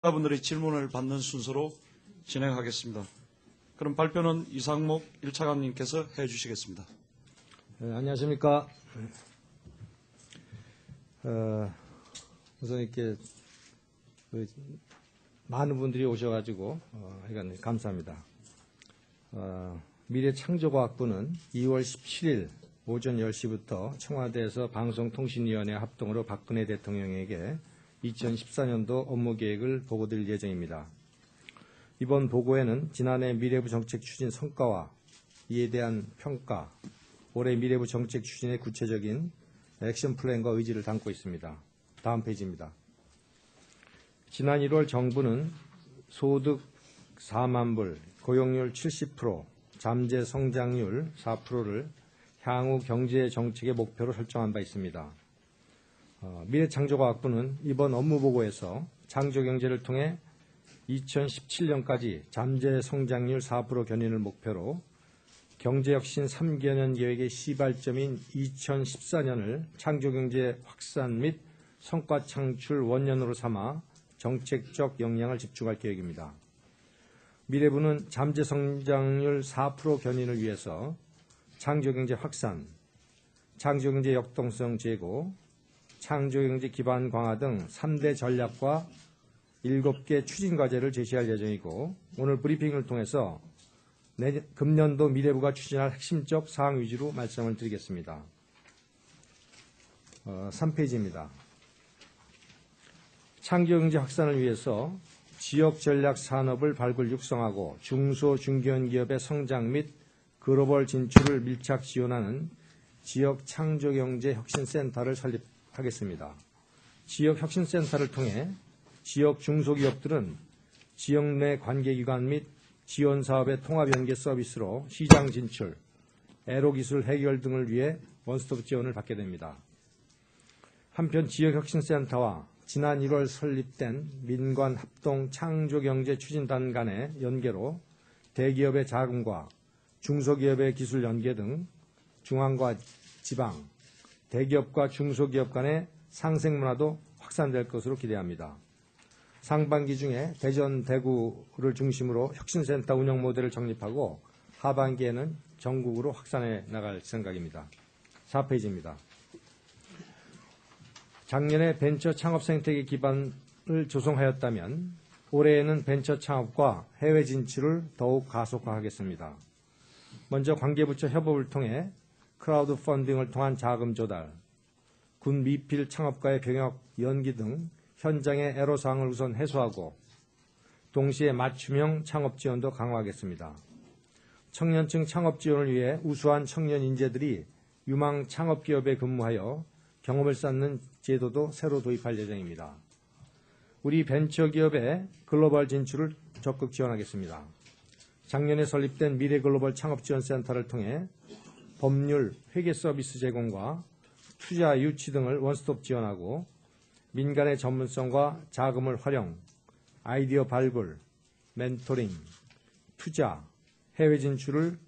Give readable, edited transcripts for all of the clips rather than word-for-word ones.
분들의 질문을 받는 순서로 진행하겠습니다. 그럼 발표는 이상목 1차관님께서 해주시겠습니다. 네, 안녕하십니까. 우선 이렇게 많은 분들이 오셔가지고 감사합니다. 미래창조과학부는 2월 17일 오전 10시부터 청와대에서 방송통신위원회 합동으로 박근혜 대통령에게 2014년도 업무계획을 보고드릴 예정입니다. 이번 보고에는 지난해 미래부 정책 추진 성과와 이에 대한 평가, 올해 미래부 정책 추진의 구체적인 액션 플랜과 의지를 담고 있습니다. 다음 페이지입니다. 지난 1월 정부는 소득 4만 불, 고용률 70%, 잠재 성장률 4%를 향후 경제 정책의 목표로 설정한 바 있습니다. 미래창조과학부는 이번 업무보고에서 창조경제를 통해 2017년까지 잠재 성장률 4% 견인을 목표로 경제혁신 3개년 계획의 시발점인 2014년을 창조경제 확산 및 성과 창출 원년으로 삼아 정책적 역량을 집중할 계획입니다. 미래부는 잠재 성장률 4% 견인을 위해서 창조경제 확산, 창조경제 역동성 제고, 창조경제 기반 강화 등 3대 전략과 7개 추진 과제를 제시할 예정이고, 오늘 브리핑을 통해서 금년도 미래부가 추진할 핵심적 사항 위주로 말씀을 드리겠습니다. 3페이지입니다. 창조경제 확산을 위해서 지역 전략 산업을 발굴 육성하고 중소 중견 기업의 성장 및 글로벌 진출을 밀착 지원하는 지역 창조경제 혁신센터를 설립하겠습니다. 지역 혁신센터를 통해 지역 중소기업들은 지역 내 관계기관 및 지원사업의 통합연계 서비스로 시장 진출, 애로기술 해결 등을 위해 원스톱 지원을 받게 됩니다. 한편 지역혁신센터와 지난 1월 설립된 민관합동 창조경제 추진단 간의 연계로 대기업의 자금과 중소기업의 기술 연계 등 중앙과 지방, 대기업과 중소기업 간의 상생문화도 확산될 것으로 기대합니다. 상반기 중에 대전, 대구를 중심으로 혁신센터 운영 모델을 정립하고 하반기에는 전국으로 확산해 나갈 생각입니다. 4페이지입니다. 작년에 벤처 창업 생태계 기반을 조성하였다면 올해에는 벤처 창업과 해외 진출을 더욱 가속화하겠습니다. 먼저 관계부처 협업을 통해 크라우드 펀딩을 통한 자금 조달, 군 미필 창업가의 병역 연기 등 현장의 애로사항을 우선 해소하고 동시에 맞춤형 창업 지원도 강화하겠습니다. 청년층 창업 지원을 위해 우수한 청년 인재들이 유망 창업기업에 근무하여 경험을 쌓는 제도도 새로 도입할 예정입니다. 우리 벤처기업의 글로벌 진출을 적극 지원하겠습니다. 작년에 설립된 미래글로벌 창업지원센터를 통해 법률, 회계 서비스 제공과 투자 유치 등을 원스톱 지원하고 민간의 전문성과 자금을 활용, 아이디어 발굴, 멘토링, 투자, 해외 진출을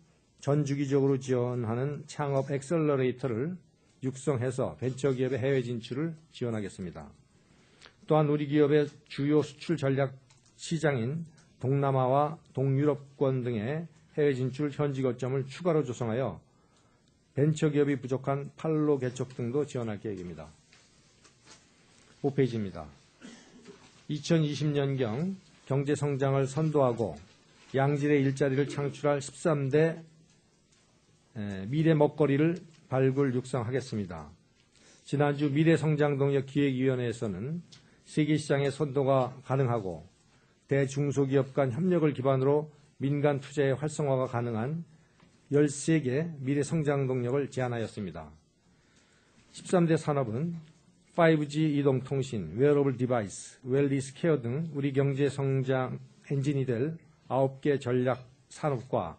전주기적으로 지원하는 창업 엑셀러레이터를 육성해서 벤처기업의 해외 진출을 지원하겠습니다. 또한 우리 기업의 주요 수출 전략 시장인 동남아와 동유럽권 등의 해외 진출 현지 거점을 추가로 조성하여 벤처기업이 부족한 판로 개척 등도 지원할 계획입니다. 5페이지입니다. 2020년경 경제성장을 선도하고 양질의 일자리를 창출할 13대 미래 먹거리를 발굴 육성하겠습니다. 지난주 미래성장동력기획위원회에서는 세계시장의 선도가 가능하고 대중소기업 간 협력을 기반으로 민간 투자의 활성화가 가능한 13개 미래성장동력을 제안하였습니다. 13대 산업은 5G 이동통신, 웨어러블 디바이스, 웰니스 케어 등 우리 경제 성장 엔진이 될 9개 전략 산업과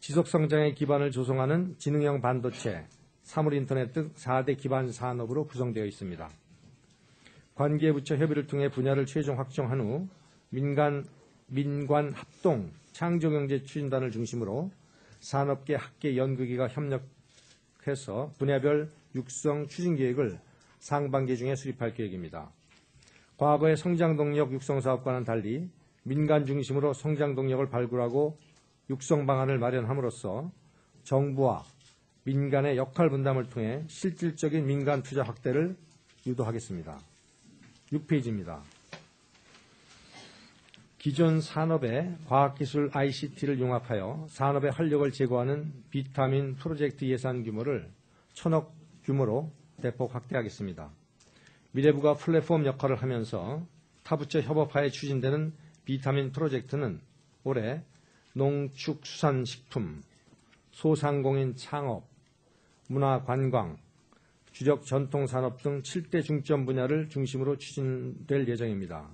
지속성장의 기반을 조성하는 지능형 반도체, 사물인터넷 등 4대 기반 산업으로 구성되어 있습니다. 관계부처 협의를 통해 분야를 최종 확정한 후 민관 합동 창조경제 추진단을 중심으로 산업계, 학계, 연구기가 협력해서 분야별 육성 추진 계획을 상반기 중에 수립할 계획입니다. 과거의 성장동력 육성사업과는 달리 민간 중심으로 성장동력을 발굴하고 육성 방안을 마련함으로써 정부와 민간의 역할 분담을 통해 실질적인 민간 투자 확대를 유도하겠습니다. 6페이지입니다. 기존 산업의 과학기술 ICT를 융합하여 산업의 활력을 제고하는 비타민 프로젝트 예산 규모를 1,000억 규모로 대폭 확대하겠습니다. 미래부가 플랫폼 역할을 하면서 타부처 협업하에 추진되는 비타민 프로젝트는 올해 농축수산식품, 소상공인 창업, 문화관광, 주력 전통산업 등 7대 중점 분야를 중심으로 추진될 예정입니다.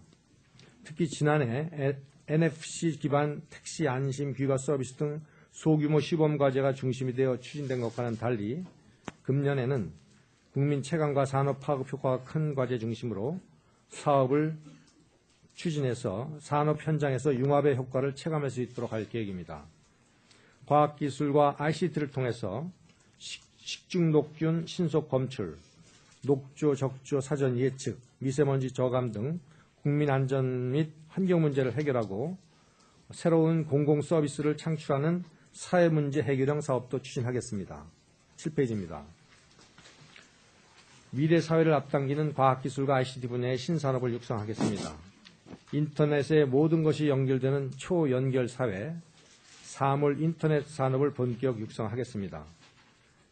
특히 지난해 NFC 기반 택시 안심 귀가 서비스 등 소규모 시범 과제가 중심이 되어 추진된 것과는 달리 금년에는 국민 체감과 산업 파급 효과가 큰 과제 중심으로 사업을 추진해서 산업 현장에서 융합의 효과를 체감할 수 있도록 할 계획입니다. 과학기술과 ICT를 통해서 식중독균 신속 검출, 녹조, 적조 사전 예측, 미세먼지 저감 등 국민 안전 및 환경 문제를 해결하고 새로운 공공 서비스를 창출하는 사회 문제 해결형 사업도 추진하겠습니다. 7페이지입니다. 미래 사회를 앞당기는 과학기술과 ICT 분야의 신산업을 육성하겠습니다. 인터넷에 모든 것이 연결되는 초연결 사회, 사물 인터넷 산업을 본격 육성하겠습니다.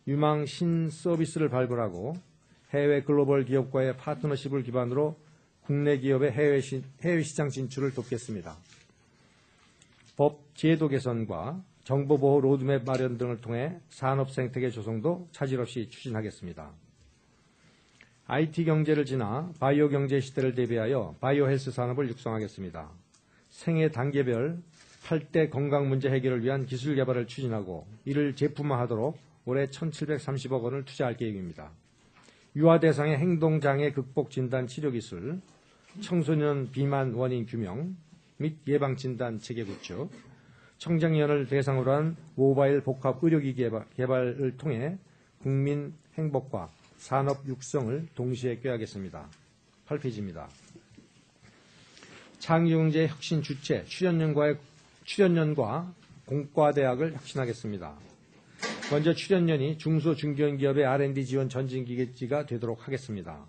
유망 신서비스를 발굴하고 해외 글로벌 기업과의 파트너십을 기반으로 국내 기업의 해외 시장 진출을 돕겠습니다. 법 제도 개선과 정보보호 로드맵 마련 등을 통해 산업 생태계 조성도 차질 없이 추진하겠습니다. IT 경제를 지나 바이오 경제 시대를 대비하여 바이오 헬스 산업을 육성하겠습니다. 생애 단계별 8대 건강 문제 해결을 위한 기술 개발을 추진하고 이를 제품화하도록 올해 1,730억 원을 투자할 계획입니다. 유아 대상의 행동장애 극복 진단 치료 기술, 청소년 비만 원인 규명 및 예방 진단 체계 구축, 청장년을 대상으로 한 모바일 복합 의료기기 개발을 통해 국민 행복과 산업 육성을 동시에 꾀하겠습니다. 8페이지입니다. 창의경제 혁신 주체 출연연과 공과대학을 혁신하겠습니다. 먼저 출연연이 중소 중견기업의 R&D 지원 전진기지가 되도록 하겠습니다.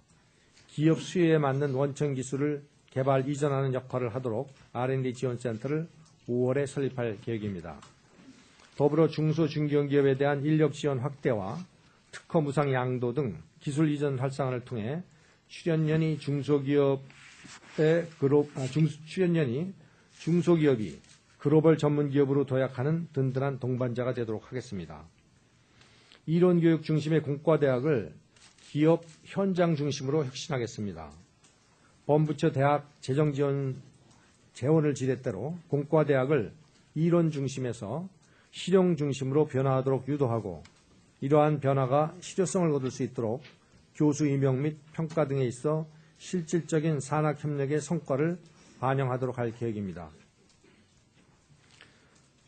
기업 수요에 맞는 원천 기술을 개발 이전하는 역할을 하도록 R&D 지원센터를 5월에 설립할 계획입니다. 더불어 중소 중견기업에 대한 인력 지원 확대와 특허 무상 양도 등 기술 이전 활성화를 통해 출연연이 중소기업이 글로벌 전문 기업으로 도약하는 든든한 동반자가 되도록 하겠습니다. 이론교육 중심의 공과대학을 기업 현장 중심으로 혁신하겠습니다. 범부처 대학 재원을 지렛대로 공과대학을 이론 중심에서 실용 중심으로 변화하도록 유도하고 이러한 변화가 실효성을 거둘 수 있도록 교수 임용 및 평가 등에 있어 실질적인 산학협력의 성과를 반영하도록 할 계획입니다.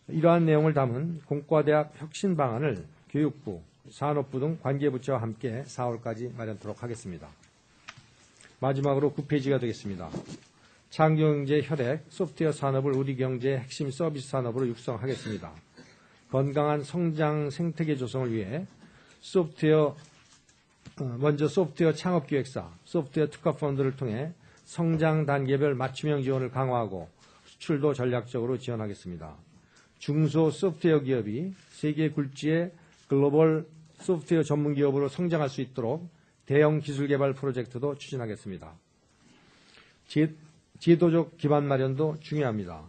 이러한 내용을 담은 공과대학 혁신 방안을 교육부, 산업부 등 관계부처와 함께 4월까지 마련토록 하겠습니다. 마지막으로 9페이지가 되겠습니다. 창조경제 혈액, 소프트웨어 산업을 우리 경제의 핵심 서비스 산업으로 육성하겠습니다. 건강한 성장 생태계 조성을 위해 먼저 소프트웨어 창업기획사, 소프트웨어 특화펀드를 통해 성장 단계별 맞춤형 지원을 강화하고 수출도 전략적으로 지원하겠습니다. 중소 소프트웨어 기업이 세계 굴지의 글로벌 소프트웨어 전문 기업으로 성장할 수 있도록 대형 기술 개발 프로젝트도 추진하겠습니다. 제도적 기반 마련도 중요합니다.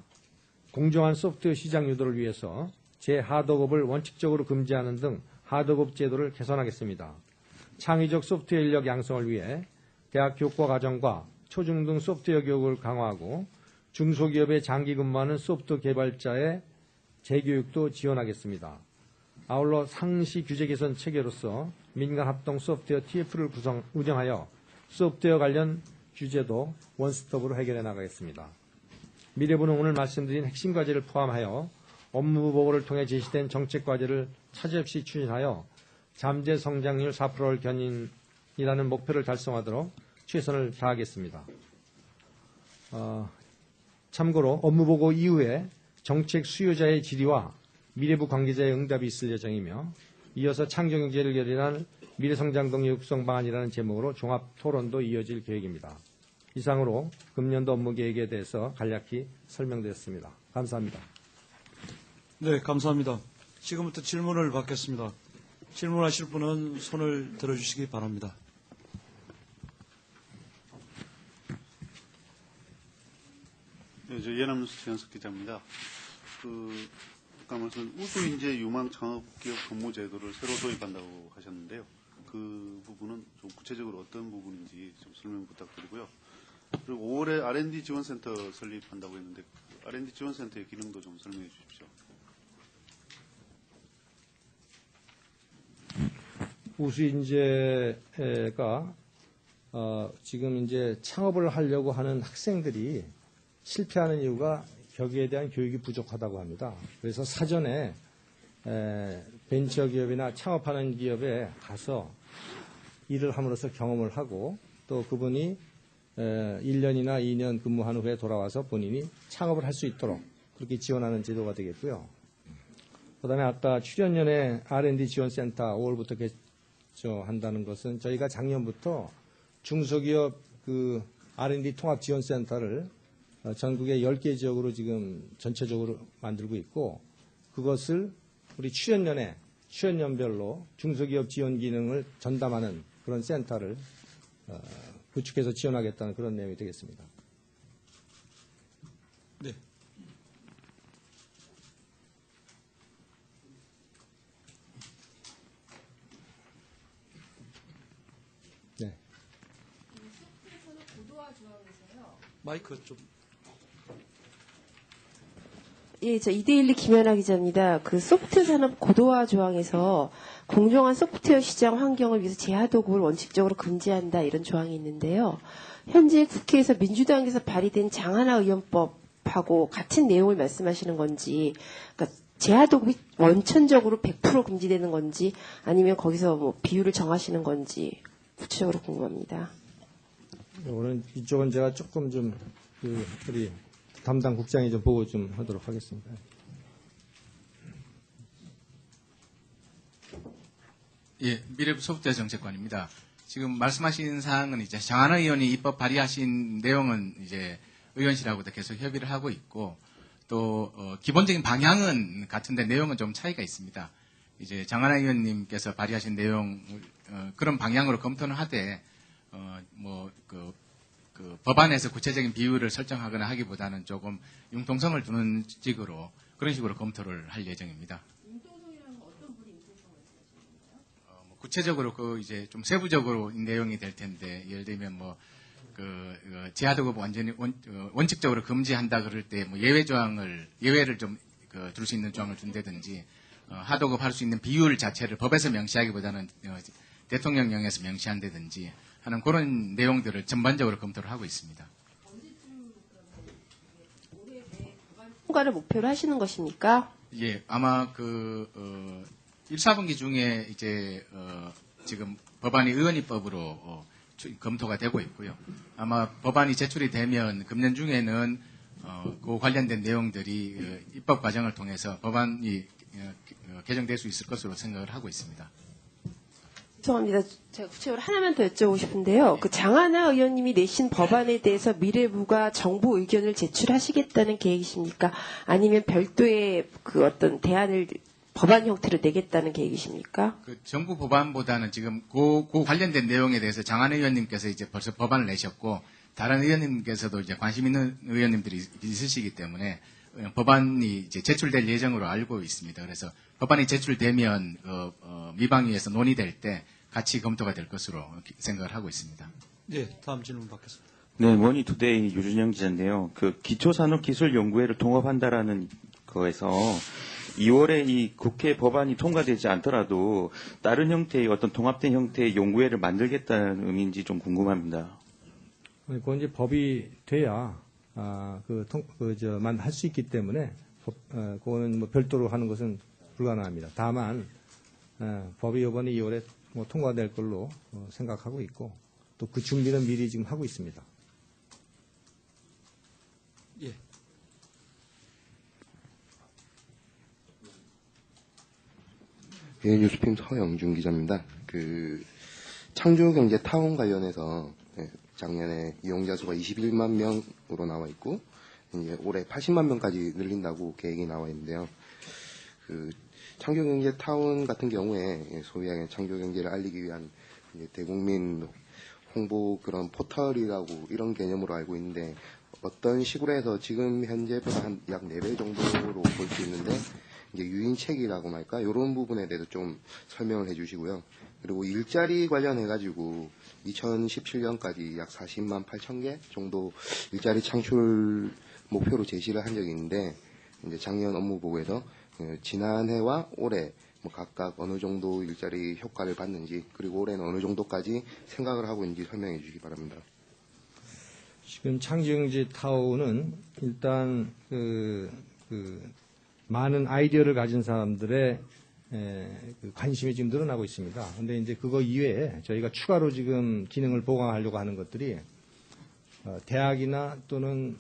공정한 소프트웨어 시장 유도를 위해서 재하도급을 원칙적으로 금지하는 등 하도급 제도를 개선하겠습니다. 창의적 소프트웨어 인력 양성을 위해 대학 교과 과정과 초중등 소프트웨어 교육을 강화하고 중소기업에 장기 근무하는 소프트웨어 개발자의 재교육도 지원하겠습니다. 아울러 상시 규제 개선 체계로서 민간 합동 소프트웨어 TF를 운영하여 소프트웨어 관련 규제도 원스톱으로 해결해 나가겠습니다. 미래부는 오늘 말씀드린 핵심 과제를 포함하여 업무 보고를 통해 제시된 정책 과제를 차질 없이 추진하여 잠재 성장률 4%를 견인이라는 목표를 달성하도록 최선을 다하겠습니다. 참고로 업무보고 이후에 정책 수요자의 질의와 미래부 관계자의 응답이 있을 예정이며 이어서 창조경제를 결의한 미래성장동 육성 방안이라는 제목으로 종합토론도 이어질 계획입니다. 이상으로 금년도 업무 계획에 대해서 간략히 설명드렸습니다. 감사합니다. 네, 감사합니다. 지금부터 질문을 받겠습니다. 질문하실 분은 손을 들어주시기 바랍니다. 네, 저 예남뉴스 최현석 기자입니다. 아까 말씀 우수인재 유망 창업기업 근무 제도를 새로 도입한다고 하셨는데요. 그 부분은 좀 구체적으로 어떤 부분인지 좀 설명 부탁드리고요. 그리고 5월에 R&D 지원센터 설립한다고 했는데 R&D 지원센터의 기능도 좀 설명해 주십시오. 우수인재가 지금 이제 창업을 하려고 하는 학생들이 실패하는 이유가 거기에 대한 교육이 부족하다고 합니다. 그래서 사전에 벤처기업이나 창업하는 기업에 가서 일을 함으로써 경험을 하고 또 그분이 1년이나 2년 근무한 후에 돌아와서 본인이 창업을 할 수 있도록 그렇게 지원하는 제도가 되겠고요. 그다음에 아까 출연연의 R&D 지원센터 5월부터 개최한다는 것은 저희가 작년부터 중소기업 그 R&D 통합지원센터를 전국의 10개 지역으로 지금 전체적으로 만들고 있고 그것을 우리 출연연별로 중소기업 지원 기능을 전담하는 그런 센터를 구축해서 지원하겠다는 그런 내용이 되겠습니다. 네. 네. 마이크 좀. 예, 저 이데일리 김연아 기자입니다. 그 소프트웨어 산업 고도화 조항에서 공정한 소프트웨어 시장 환경을 위해서 재하도급을 원칙적으로 금지한다 이런 조항이 있는데요. 현재 국회에서 민주당에서 발의된 장하나 의원법하고 같은 내용을 말씀하시는 건지, 그러니까 재하도급이 원천적으로 100% 금지되는 건지 아니면 거기서 뭐 비율을 정하시는 건지 구체적으로 궁금합니다. 오늘 이쪽은 제가 조금 좀 우리 담당 국장이 좀 보고 좀 하도록 하겠습니다. 예, 미래부 소프트웨어 정책관입니다. 지금 말씀하신 사항은 이제 장하나 의원이 입법 발의하신 내용은 이제 의원실하고도 계속 협의를 하고 있고 또 기본적인 방향은 같은데 내용은 좀 차이가 있습니다. 이제 장하나 의원님께서 발의하신 내용 그런 방향으로 검토는 하되 그 법안에서 구체적인 비율을 설정하거나 하기보다는 조금 융통성을 두는 식으로 그런 식으로 검토를 할 예정입니다. 융통성이라는 건 어떤 분이 융통성을 말씀하시는 거예요? 구체적으로 그 이제 좀 세부적으로 내용이 될 텐데 예를 들면 재하도급 완전히 원칙적으로 금지한다 그럴 때 뭐 예외를 좀 둘 수 있는 조항을 준다든지 하도급 할 수 있는 비율 자체를 법에서 명시하기보다는 대통령령에서 명시한다든지 하는 그런 내용들을 전반적으로 검토를 하고 있습니다. 올해 내 법안 통과를 목표로 하시는 것입니까? 예, 아마 1사분기 중에 이제 지금 법안이 의원입법으로 검토가 되고 있고요. 아마 법안이 제출이 되면 금년 중에는 그 관련된 내용들이 입법 과정을 통해서 법안이 개정될 수 있을 것으로 생각을 하고 있습니다. 죄송합니다. 제가 구체적으로 하나만 더 여쭤보고 싶은데요. 그 장하나 의원님이 내신 법안에 대해서 미래부가 정부 의견을 제출하시겠다는 계획이십니까? 아니면 별도의 그 어떤 대안을 법안 형태로 내겠다는 계획이십니까? 그 정부 법안보다는 지금 그 관련된 내용에 대해서 장하나 의원님께서 이제 벌써 법안을 내셨고 다른 의원님께서도 이제 관심 있는 의원님들이 있으시기 때문에 법안이 이제 제출될 예정으로 알고 있습니다. 그래서 법안이 제출되면 미방위에서 논의될 때 같이 검토가 될 것으로 생각을 하고 있습니다. 네, 다음 질문 받겠습니다. 네, 머니투데이 유준영 기자인데요. 그 기초산업기술연구회를 통합한다라는 거에서 2월에 이 국회 법안이 통과되지 않더라도 다른 형태의 어떤 통합된 형태의 연구회를 만들겠다는 의미인지 좀 궁금합니다. 그건 이제 법이 돼야 할 수 있기 때문에 그거는 뭐 별도로 하는 것은 불가능합니다. 다만 법이 이번에 2월에 통과될 걸로 생각하고 있고 또 그 준비는 미리 지금 하고 있습니다. 뉴스핌 서영준 기자입니다. 창조경제 타운 관련해서 작년에 이용자 수가 21만 명으로 나와 있고 이제 올해 80만 명까지 늘린다고 계획이 나와 있는데요. 창조경제 타운 같은 경우에 소위 창조경제를 알리기 위한 이제 대국민 홍보 그런 포털이라고 이런 개념으로 알고 있는데 어떤 식으로 해서 지금 현재보다 한 약 4배 정도로 볼 수 있는데 이제 유인책이라고 할까 이런 부분에 대해서 좀 설명을 해주시고요. 그리고 일자리 관련해가지고 2017년까지 약 40만 8천 개 정도 일자리 창출 목표로 제시를 한 적이 있는데 이제 작년 업무 보고에서 지난해와 올해 뭐 각각 어느 정도 일자리 효과를 봤는지 그리고 올해는 어느 정도까지 생각을 하고 있는지 설명해 주시기 바랍니다. 지금 창조경제 타운은 일단 많은 아이디어를 가진 사람들의 관심이 지금 늘어나고 있습니다. 그런데 이제 그거 이외에 저희가 추가로 지금 기능을 보강하려고 하는 것들이 대학이나 또는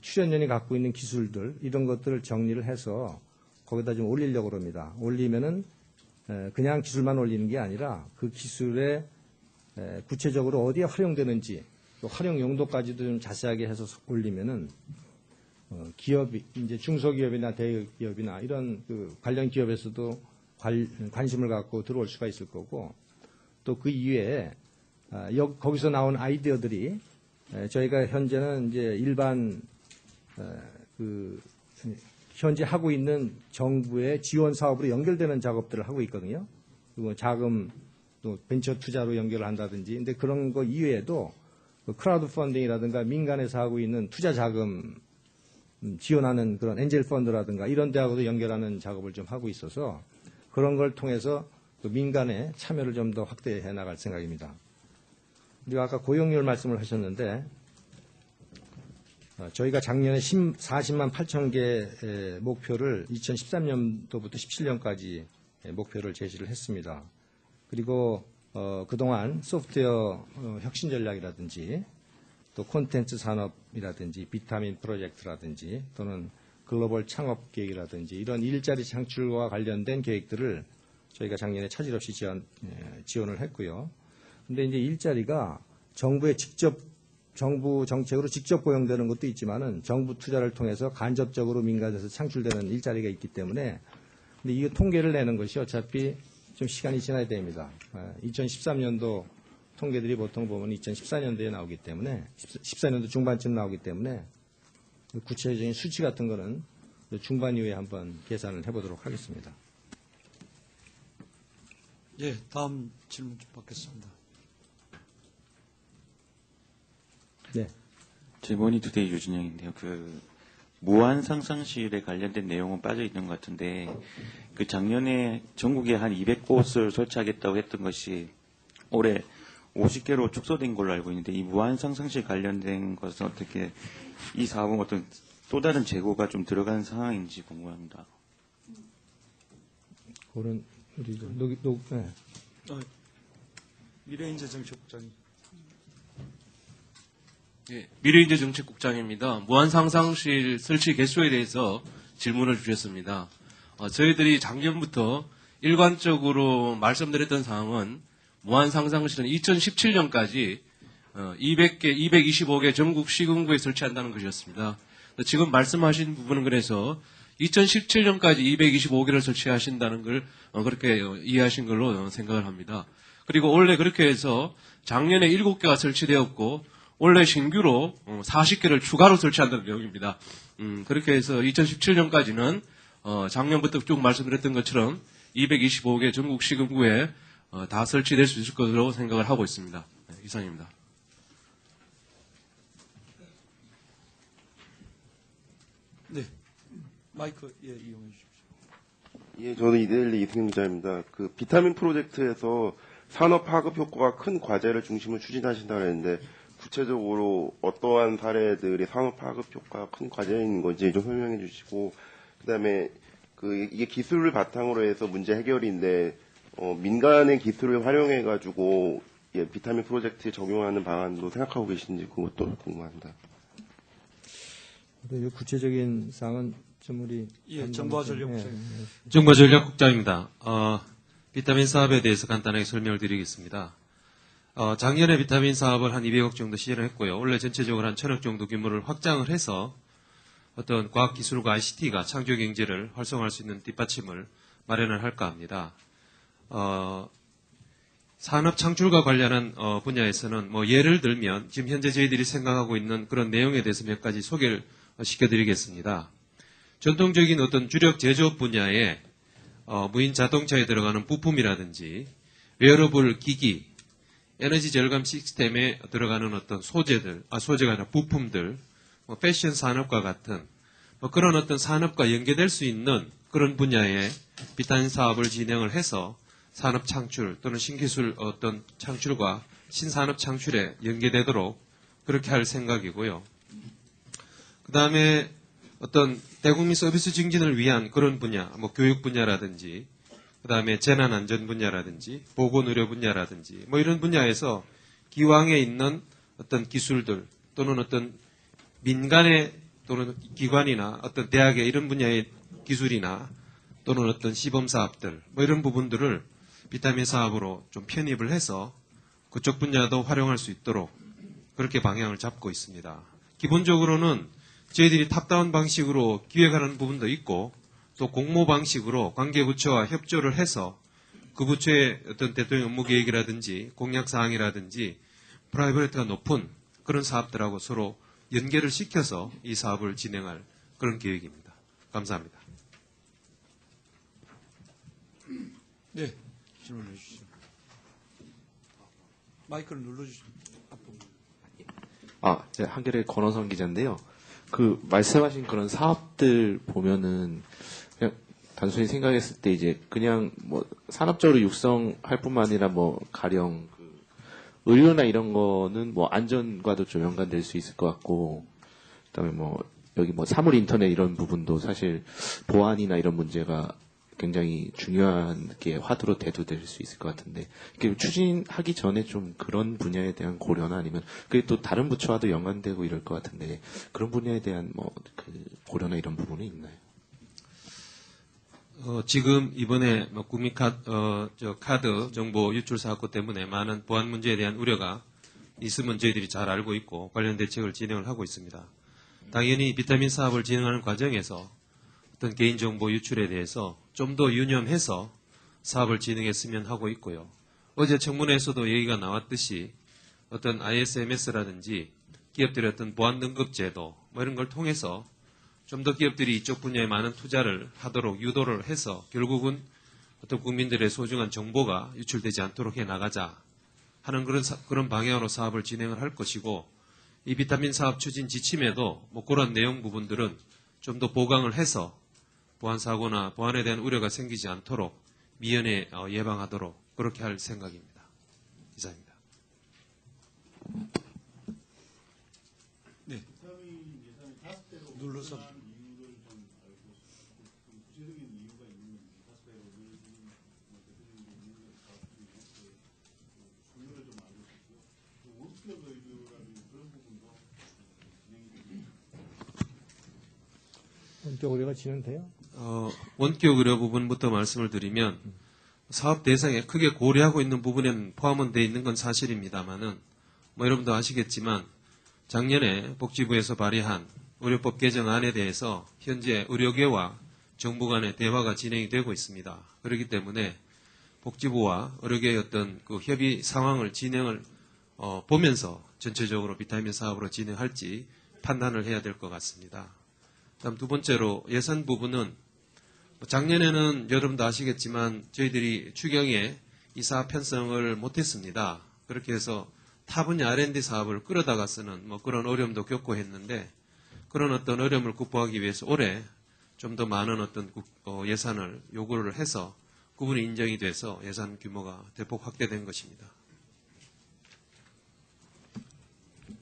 출연연이 갖고 있는 기술들 이런 것들을 정리를 해서 거기다 좀 올리려고 합니다. 올리면은 그냥 기술만 올리는 게 아니라 그 기술에 구체적으로 어디에 활용되는지 또 활용 용도까지도 좀 자세하게 해서 올리면은 기업이 이제 중소기업이나 대기업이나 이런 관련 기업에서도 관심을 갖고 들어올 수가 있을 거고 또 그 이외에 거기서 나온 아이디어들이 저희가 현재는 이제 일반 현재 하고 있는 정부의 지원 사업으로 연결되는 작업들을 하고 있거든요. 그리고 자금 또 벤처 투자로 연결을 한다든지. 근데 그런 거 이외에도 크라우드 펀딩이라든가 민간에서 하고 있는 투자 자금 지원하는 그런 엔젤 펀드라든가 이런 데하고도 연결하는 작업을 좀 하고 있어서 그런 걸 통해서 또 민간의 참여를 좀 더 확대해 나갈 생각입니다. 그리고 아까 고용률 말씀을 하셨는데 저희가 작년에 40만 8천 개 목표를 2013년도부터 17년까지 목표를 제시를 했습니다. 그리고 그동안 소프트웨어 혁신 전략이라든지 또 콘텐츠 산업이라든지 비타민 프로젝트라든지 또는 글로벌 창업 계획이라든지 이런 일자리 창출과 관련된 계획들을 저희가 작년에 차질 없이 지원을 했고요. 근데 이제 일자리가 정부 정책으로 직접 고용되는 것도 있지만은 정부 투자를 통해서 간접적으로 민간에서 창출되는 일자리가 있기 때문에 근데 이 통계를 내는 것이 어차피 좀 시간이 지나야 됩니다. 2013년도 통계들이 보통 보면 2014년도에 나오기 때문에 14년도 중반쯤 나오기 때문에 구체적인 수치 같은 거는 중반 이후에 한번 계산을 해보도록 하겠습니다. 예, 다음 질문 좀 받겠습니다. 네. 제모니투데이 유진영인데요. 무한 상상실에 관련된 내용은 빠져 있는 것 같은데 작년에 전국에 한 200곳을 설치하겠다고 했던 것이 올해 50개로 축소된 걸로 알고 있는데 이 무한 상상실 관련된 것은 어떻게 이 사업은 어떤 또 다른 재고가 좀 들어간 상황인지 궁금합니다. 그런 우리 네. 미래인재정책국장님. 예, 미래인재정책국장입니다. 무한상상실 설치 개수에 대해서 질문을 주셨습니다. 저희들이 작년부터 일관적으로 말씀드렸던 사항은 무한상상실은 2017년까지 200개, 225개 전국 시군구에 설치한다는 것이었습니다. 지금 말씀하신 부분은 그래서 2017년까지 225개를 설치하신다는 걸 그렇게 이해하신 걸로 생각을 합니다. 그리고 원래 그렇게 해서 작년에 7개가 설치되었고 원래 신규로 40개를 추가로 설치한다는 내용입니다. 그렇게 해서 2017년까지는 작년부터 쭉 말씀드렸던 것처럼 225개 전국 시군구에 다 설치될 수 있을 것으로 생각을 하고 있습니다. 네, 이상입니다. 네, 마이크 이용해 주십시오. 예, 저는 이데일리 이승윤 기자입니다. 비타민 프로젝트에서 산업 파급 효과가 큰 과제를 중심으로 추진하신다고 했는데 구체적으로 어떠한 사례들이 산업 파급 효과가 큰 과제인 건지 좀 설명해 주시고 그다음에 이게 기술을 바탕으로 해서 문제 해결인데 민간의 기술을 활용해 가지고 비타민 프로젝트에 적용하는 방안도 생각하고 계신지 그것도 궁금합니다. 구체적인 사항은 좀 우리 예, 정보화 전략국장님. 정보전략국장입니다. 비타민 사업에 대해서 간단하게 설명을 드리겠습니다. 작년에 비타민 사업을 한 200억 정도 시행을 했고요. 원래 전체적으로 한 1000억 정도 규모를 확장을 해서 어떤 과학기술과 ICT가 창조경제를 활성화할 수 있는 뒷받침을 마련을 할까 합니다. 산업 창출과 관련한 분야에서는 뭐 예를 들면 지금 현재 저희들이 생각하고 있는 그런 내용에 대해서 몇 가지 소개를 시켜드리겠습니다. 전통적인 어떤 주력 제조업 분야에 무인 자동차에 들어가는 부품이라든지 웨어러블 기기, 에너지 절감 시스템에 들어가는 어떤 소재가 아니라 부품들, 뭐 패션 산업과 같은 뭐 그런 어떤 산업과 연계될 수 있는 그런 분야에 비타민 사업을 진행을 해서 산업 창출 또는 신기술 어떤 창출과 신산업 창출에 연계되도록 그렇게 할 생각이고요. 그 다음에 어떤 대국민 서비스 증진을 위한 그런 분야, 뭐 교육 분야라든지, 그 다음에 재난안전 분야라든지, 보건의료 분야라든지, 뭐 이런 분야에서 기왕에 있는 어떤 기술들 또는 어떤 민간의 또는 기관이나 어떤 대학의 이런 분야의 기술이나 또는 어떤 시범 사업들, 뭐 이런 부분들을 비타민 사업으로 좀 편입을 해서 그쪽 분야도 활용할 수 있도록 그렇게 방향을 잡고 있습니다. 기본적으로는 저희들이 탑다운 방식으로 기획하는 부분도 있고 또 공모 방식으로 관계부처와 협조를 해서 그 부처의 어떤 대통령 업무 계획이라든지 공약 사항이라든지 프라이버리티가 높은 그런 사업들하고 서로 연계를 시켜서 이 사업을 진행할 그런 계획입니다. 감사합니다. 네, 질문해 주시죠. 마이크를 눌러주시죠. 앞부분. 네, 한겨레 권호선 기자인데요. 그 말씀하신 그런 사업들 보면은 그냥 단순히 생각했을 때 이제 그냥 뭐 산업적으로 육성할 뿐만 아니라 뭐 가령 그 의료나 이런 거는 뭐 안전과도 좀 연관될 수 있을 것 같고, 그다음에 뭐 여기 뭐 사물 인터넷 이런 부분도 사실 보안이나 이런 문제가 굉장히 중요한 게 화두로 대두될 수 있을 것 같은데, 이렇게 추진하기 전에 좀 그런 분야에 대한 고려나 아니면 그게 또 다른 부처와도 연관되고 이럴 것 같은데 그런 분야에 대한 뭐 그 고려나 이런 부분이 있나요? 지금 이번에 뭐 카드 정보 유출 사고 때문에 많은 보안 문제에 대한 우려가 있으면 저희들이 잘 알고 있고 관련 대책을 진행을 하고 있습니다. 당연히 비타민 사업을 진행하는 과정에서 어떤 개인정보 유출에 대해서 좀 더 유념해서 사업을 진행했으면 하고 있고요. 어제 청문회에서도 얘기가 나왔듯이 어떤 ISMS라든지 기업들의 어떤 보안 등급 제도 뭐 이런 걸 통해서 좀 더 기업들이 이쪽 분야에 많은 투자를 하도록 유도를 해서 결국은 어떤 국민들의 소중한 정보가 유출되지 않도록 해나가자 하는 그런 방향으로 사업을 진행을 할 것이고, 이 비타민 사업 추진 지침에도 뭐 그런 내용 부분들은 좀 더 보강을 해서 보안 사고나 보안에 대한 우려가 생기지 않도록 미연에 예방하도록 그렇게 할 생각입니다. 이상입니다. 네. 눌러서. 원격 의료가 진행돼요? 원격 의료 부분부터 말씀을 드리면 사업 대상에 크게 고려하고 있는 부분에는 포함은 되어 있는 건 사실입니다만은 뭐 여러분도 아시겠지만 작년에 복지부에서 발의한 의료법 개정안에 대해서 현재 의료계와 정부 간의 대화가 진행이 되고 있습니다. 그렇기 때문에 복지부와 의료계의 어떤 그 협의 상황을 진행을 보면서 전체적으로 비타민 사업으로 진행할지 판단을 해야 될 것 같습니다. 다음 두 번째로 예산 부분은 작년에는 여러분도 아시겠지만 저희들이 추경에 이 사업 편성을 못했습니다. 그렇게 해서 타 분야 R&D 사업을 끌어다가서는 뭐 그런 어려움도 겪고 했는데, 그런 어떤 어려움을 극복하기 위해서 올해 좀 더 많은 어떤 예산을 요구를 해서 그분이 인정이 돼서 예산 규모가 대폭 확대된 것입니다.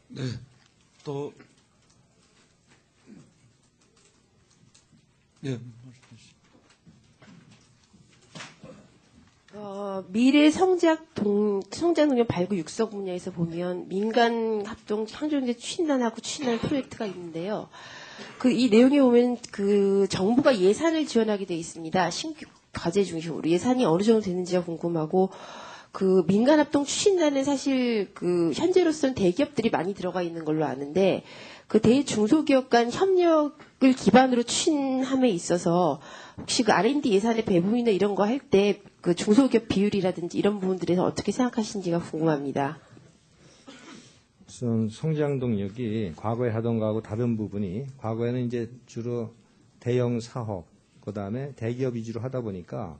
네. 또 네. 미래 성장 동력 발굴 육성 분야에서 보면 민간 합동 창조경제 추진단하고 추진하는 프로젝트가 있는데요. 그 이 내용에 보면 그 정부가 예산을 지원하게 돼 있습니다. 신규 과제 중심으로 예산이 어느 정도 되는지가 궁금하고 그 민간합동 추진단은 사실 그 현재로서는 대기업들이 많이 들어가 있는 걸로 아는데 그 대중소기업 간 협력을 기반으로 추진함에 있어서 혹시 그 R&D 예산의 배분이나 이런 거 할 때 그 중소기업 비율이라든지 이런 부분들에서 어떻게 생각하시는지가 궁금합니다. 우선 성장 동력이 과거에 하던 거하고 다른 부분이 과거에는 이제 주로 대형 사업 그다음에 대기업 위주로 하다 보니까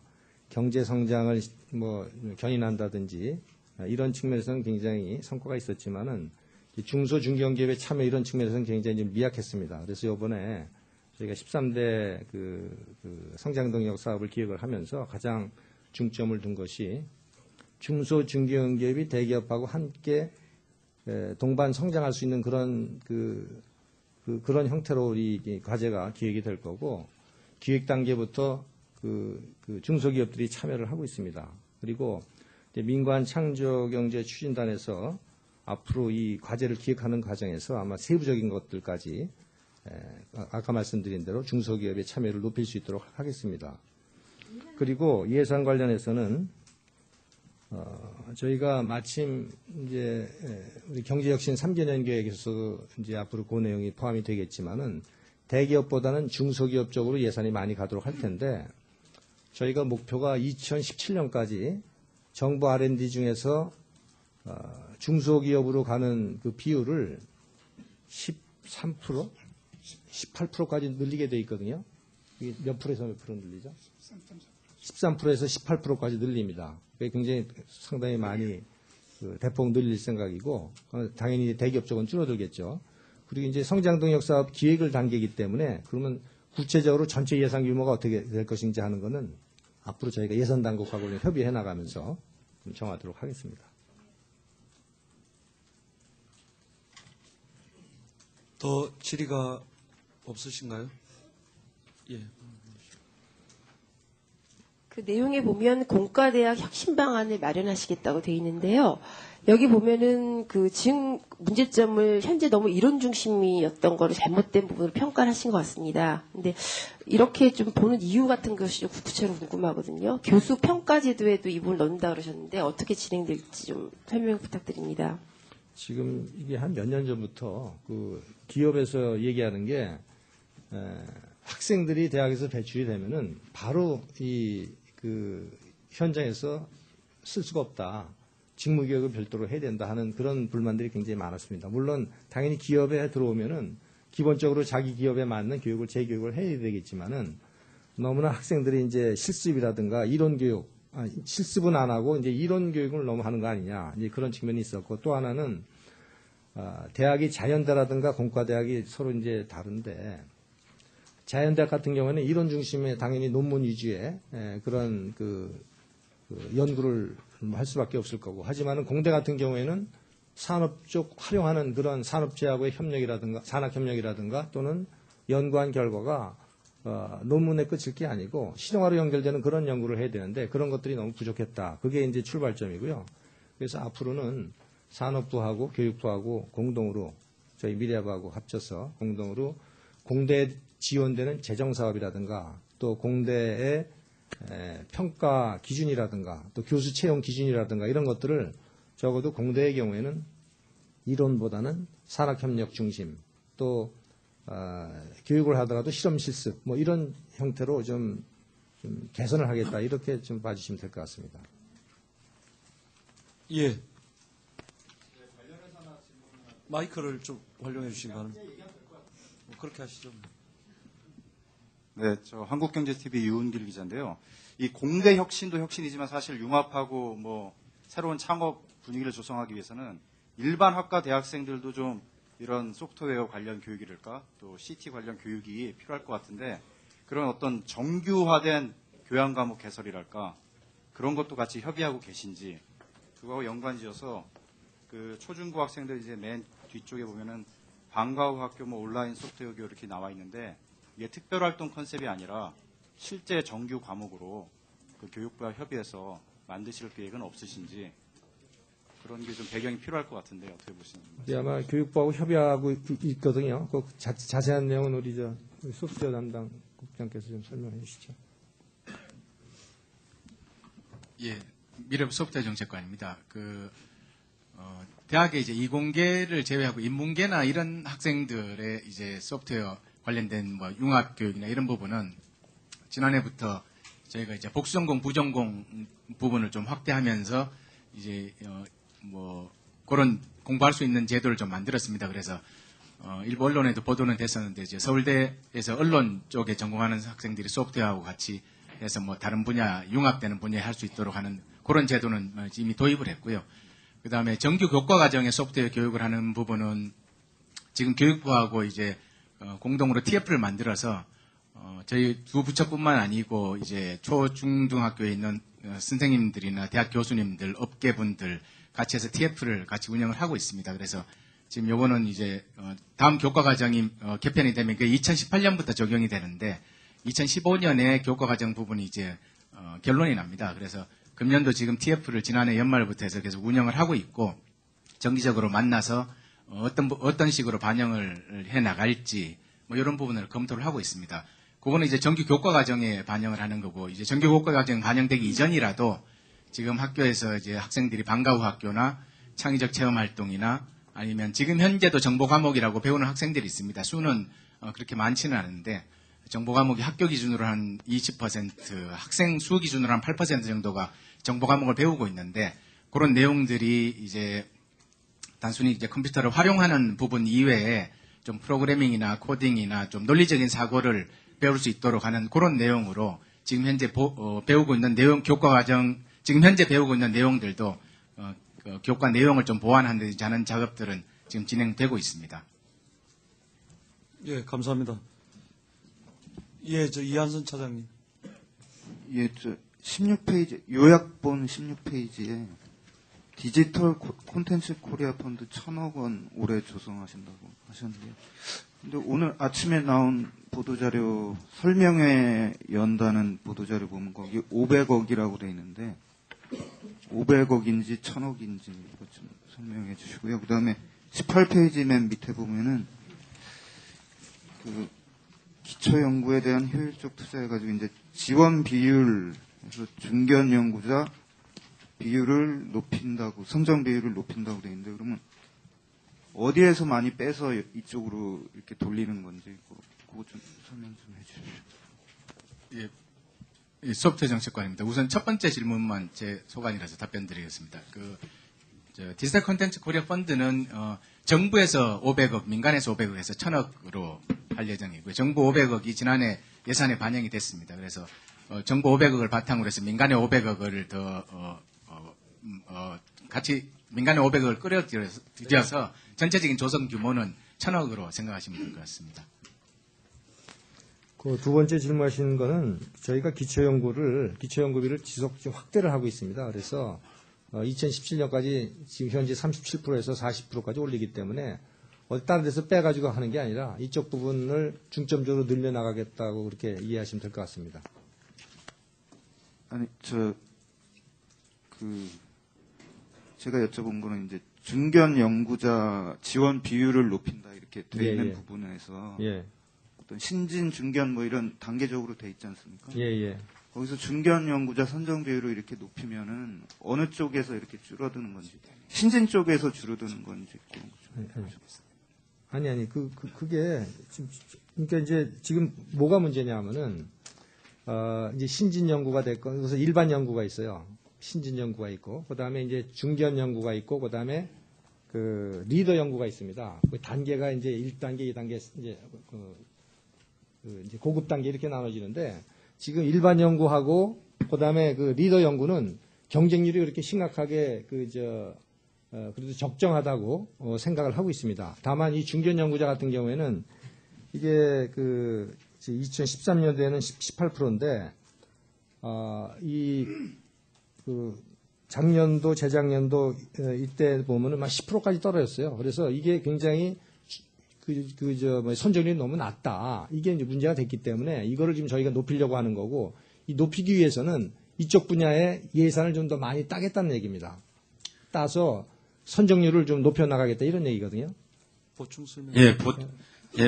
경제 성장을 뭐 견인한다든지 이런 측면에서는 굉장히 성과가 있었지만은 중소 중견기업의 참여 이런 측면에서는 굉장히 좀 미약했습니다. 그래서 이번에 저희가 13대 그 성장 동력 사업을 기획을 하면서 가장 중점을 둔 것이 중소 중견기업이 대기업하고 함께 동반 성장할 수 있는 그런 그런 형태로 이 과제가 기획이 될 거고 기획 단계부터 그 중소기업들이 참여를 하고 있습니다. 그리고 민관 창조경제 추진단에서 앞으로 이 과제를 기획하는 과정에서 아마 세부적인 것들까지 아까 말씀드린 대로 중소기업의 참여를 높일 수 있도록 하겠습니다. 그리고 예산 관련해서는 저희가 마침 이제 우리 경제혁신 3개년 계획에서 이제 앞으로 그 내용이 포함이 되겠지만은 대기업보다는 중소기업 쪽으로 예산이 많이 가도록 할 텐데 저희가 목표가 2017년까지 정부 R&D 중에서 중소기업으로 가는 그 비율을 13%, 18%까지 늘리게 돼 있거든요. 이게 몇 프로에서 몇 프로 늘리죠? 13%에서 18%까지 늘립니다. 그게 굉장히 상당히 많이 대폭 늘릴 생각이고 당연히 대기업 쪽은 줄어들겠죠. 그리고 이제 성장동력 사업 기획을 단계이기 때문에 그러면 구체적으로 전체 예산 규모가 어떻게 될 것인지 하는 거는 앞으로 저희가 예산 당국하고 협의해 나가면서 좀 정하도록 하겠습니다. 더 질의가 없으신가요? 예. 그 내용에 보면 공과대학 혁신 방안을 마련하시겠다고 돼 있는데요. 여기 보면은 그 지금 문제점을 현재 너무 이론 중심이었던 거를 잘못된 부분을 평가를 하신 것 같습니다. 근데 이렇게 좀 보는 이유 같은 것이 좀 구체적으로 궁금하거든요. 교수 평가 제도에도 이 부분을 넣는다 그러셨는데 어떻게 진행될지 좀 설명 부탁드립니다. 지금 이게 한 몇 년 전부터 그 기업에서 얘기하는 게 학생들이 대학에서 배출이 되면은 바로 그 현장에서 쓸 수가 없다. 직무교육을 별도로 해야 된다 하는 그런 불만들이 굉장히 많았습니다. 물론 당연히 기업에 들어오면은 기본적으로 자기 기업에 맞는 교육을 재교육을 해야 되겠지만은 너무나 학생들이 이제 실습이라든가 이론 교육, 실습은 안 하고 이제 이론 교육을 너무 하는 거 아니냐. 이제 그런 측면이 있었고 또 하나는 대학이 자연대라든가 공과대학이 서로 이제 다른데 자연대학 같은 경우에는 이론 중심의 당연히 논문 위주의 그런 그 연구를 할 수밖에 없을 거고 하지만은 공대 같은 경우에는 산업 쪽 활용하는 그런 산업체하고의 협력이라든가 산학협력이라든가 또는 연구한 결과가 논문에 끝일 게 아니고 실용화로 연결되는 그런 연구를 해야 되는데 그런 것들이 너무 부족했다. 그게 이제 출발점이고요. 그래서 앞으로는 산업부하고 교육부하고 공동으로 저희 미래부하고 합쳐서 공동으로 공대에 지원되는 재정사업이라든가 또 공대의 평가 기준이라든가 또 교수 채용 기준이라든가 이런 것들을 적어도 공대의 경우에는 이론보다는 산학협력 중심 또 교육을 하더라도 실험 실습 뭐 이런 형태로 좀 개선을 하겠다 이렇게 좀 봐주시면 될 것 같습니다. 예. 마이크를 좀 활용해 주시면 그렇게 하시죠. 네, 저 한국경제TV 유은길 기자인데요. 이 공대 혁신도 혁신이지만 사실 융합하고 뭐 새로운 창업 분위기를 조성하기 위해서는 일반 학과 대학생들도 좀 이런 소프트웨어 관련 교육이랄까 또 CT 관련 교육이 필요할 것 같은데 그런 어떤 정규화된 교양 과목 개설이랄까 그런 것도 같이 협의하고 계신지 그거하고 연관지어서 그 초중고 학생들 이제 맨 뒤쪽에 보면은 방과 후 학교 뭐 온라인 소프트웨어 교육 이렇게 나와 있는데 이게 특별활동 컨셉이 아니라 실제 정규 과목으로 그 교육부와 협의해서 만드실 계획은 없으신지. 그런 게 좀 배경이 필요할 것 같은데 어떻게 보시나요? 이제 아마 교육부하고 협의하고 있거든요. 그 자세한 내용은 우리 소프트웨어 담당 국장께서 좀 설명해 주시죠. 예, 미래 소프트웨어 정책관입니다. 대학의 이제 이공계를 제외하고 인문계나 이런 학생들의 이제 소프트웨어 관련된 뭐 융합 교육이나 이런 부분은 지난해부터 저희가 이제 복수전공, 부전공 부분을 좀 확대하면서 이제 뭐 그런 공부할 수 있는 제도를 좀 만들었습니다. 그래서 일부 언론에도 보도는 됐었는데 이제 서울대에서 언론 쪽에 전공하는 학생들이 소프트웨어하고 같이 해서 뭐 다른 분야 융합되는 분야에 할 수 있도록 하는 그런 제도는 이미 도입을 했고요. 그다음에 정규 교과 과정에 소프트웨어 교육을 하는 부분은 지금 교육부하고 이제 공동으로 TF를 만들어서 저희 두 부처뿐만 아니고 이제 초중등학교에 있는 선생님들이나 대학 교수님들, 업계분들 같이 해서 TF를 같이 운영을 하고 있습니다. 그래서 지금 요거는 이제 다음 교과 과정이 개편이 되면 그게 2018년부터 적용이 되는데 2015년에 교과 과정 부분이 이제 결론이 납니다. 그래서 금년도 지금 TF를 지난해 연말부터 해서 계속 운영을 하고 있고 정기적으로 만나서 어떤 식으로 반영을 해 나갈지 뭐 이런 부분을 검토를 하고 있습니다. 그거는 이제 정규 교과 과정에 반영을 하는 거고 이제 정규 교과 과정 반영되기 이전이라도 지금 학교에서 이제 학생들이 방과 후 학교나 창의적 체험 활동이나 아니면 지금 현재도 정보 과목이라고 배우는 학생들이 있습니다. 수는 그렇게 많지는 않은데 정보 과목이 학교 기준으로 한 20%, 학생 수 기준으로 한 8% 정도가 정보 과목을 배우고 있는데 그런 내용들이 이제 단순히 이제 컴퓨터를 활용하는 부분 이외에 좀 프로그래밍이나 코딩이나 좀 논리적인 사고를 배울 수 있도록 하는 그런 내용으로 지금 현재 배우고 있는 내용 교과 과정 지금 현재 배우고 있는 내용들도 교과 내용을 좀 보완하는 하는 작업들은 지금 진행되고 있습니다. 예, 감사합니다. 예, 이한선 차장님. 예, 16페이지, 요약본 16페이지에 디지털 콘텐츠 코리아 펀드 1,000억 원 올해 조성하신다고 하셨는데요. 근데 오늘 아침에 나온 보도자료, 설명회 연다는 보도자료 보면 거기 500억이라고 돼 있는데, 500억인지 1,000억인지 이거 좀 설명해 주시고요. 그 다음에 18페이지 맨 밑에 보면은, 기초연구에 대한 효율적 투자해가지고 이제 지원 비율, 그래서 중견 연구자 비율을 높인다고, 선정 비율을 높인다고 돼 있는데, 그러면 어디에서 많이 빼서 이쪽으로 이렇게 돌리는 건지, 그거 좀 설명 좀 해주십시오. 예, 소프트웨어 정책관입니다. 우선 첫 번째 질문만 제 소관이라서 답변 드리겠습니다. 디지털 콘텐츠 코리아 펀드는 정부에서 500억, 민간에서 500억 해서 1,000억으로 할 예정이고요. 정부 500억이 지난해 예산에 반영이 됐습니다. 그래서 정부 500억을 바탕으로 해서 민간의 500억을 더 같이 민간의 500억을 끌어들여서 전체적인 조성 규모는 1,000억으로 생각하시면 될 것 같습니다. 그 두 번째 질문하신 거는 저희가 기초연구비를 지속 확대를 하고 있습니다. 그래서 2017년까지 지금 현재 37%에서 40%까지 올리기 때문에 다른 데서 빼가지고 하는 게 아니라 이쪽 부분을 중점적으로 늘려나가겠다고 그렇게 이해하시면 될 것 같습니다. 아니, 제가 여쭤본 거는 이제 중견 연구자 지원 비율을 높인다 이렇게 돼 있는 부분에서 어떤 신진, 중견 뭐 이런 단계적으로 돼 있지 않습니까? 거기서 중견 연구자 선정 비율을 이렇게 높이면은 어느 쪽에서 이렇게 줄어드는 건지, 신진 쪽에서 줄어드는 건지. 아니, 그게 그러니까 이제 지금 뭐가 문제냐면은 이제 신진 연구가 됐건 그래서 일반 연구가 있어요. 신진 연구가 있고 그다음에 이제 중견 연구가 있고 그다음에 리더 연구가 있습니다. 그 단계가 이제 1단계, 2단계 이제 고급 단계 이렇게 나눠지는데 지금 일반 연구하고 그다음에 리더 연구는 경쟁률이 그렇게 심각하게 그래도 적정하다고 생각을 하고 있습니다. 다만 이 중견 연구자 같은 경우에는 이게 2013년도에는 18%인데 작년도 재작년도 이때 보면은 막 10%까지 떨어졌어요. 그래서 이게 굉장히 선정률이 너무 낮다. 이게 이제 문제가 됐기 때문에 이거를 지금 저희가 높이려고 하는 거고 이 높이기 위해서는 이쪽 분야에 예산을 좀 더 많이 따겠다는 얘기입니다. 따서 선정률을 좀 높여나가겠다 이런 얘기거든요. 보충 설명.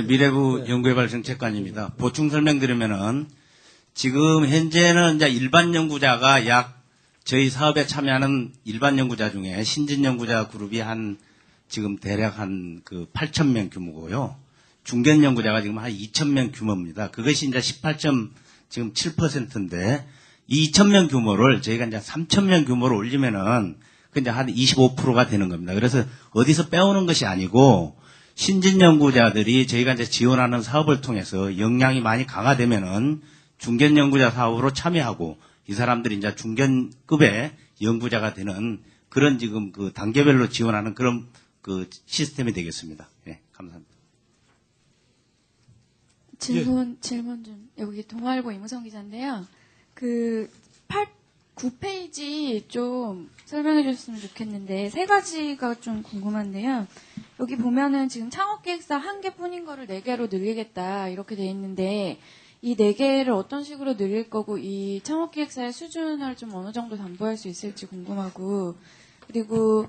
미래부 연구개발정책관입니다. 보충 설명드리면은 지금 현재는 이제 일반 연구자가 약 저희 사업에 참여하는 일반 연구자 중에 신진 연구자 그룹이 지금 대략 한 8,000명 규모고요. 중견 연구자가 지금 한 2,000명 규모입니다. 그것이 이제 18.7%인데 이 2,000명 규모를 저희가 이제 3,000명 규모로 올리면은 그 이제 한 25%가 되는 겁니다. 그래서 어디서 빼오는 것이 아니고 신진 연구자들이 저희가 이제 지원하는 사업을 통해서 역량이 많이 강화되면은 중견 연구자 사업으로 참여하고 이 사람들이 이제 중견급의 연구자가 되는 그런 지금 단계별로 지원하는 그런 시스템이 되겠습니다. 네, 감사합니다. 질문 좀, 여기 동아일보 임우성 기자인데요. 9페이지 좀 설명해 주셨으면 좋겠는데, 3가지가 좀 궁금한데요. 여기 보면은 지금 창업기획사 1개뿐인 거를 4개로 늘리겠다, 이렇게 돼 있는데, 이 4개를 어떤 식으로 늘릴 거고, 이 창업기획사의 수준을 좀 어느 정도 담보할 수 있을지 궁금하고, 그리고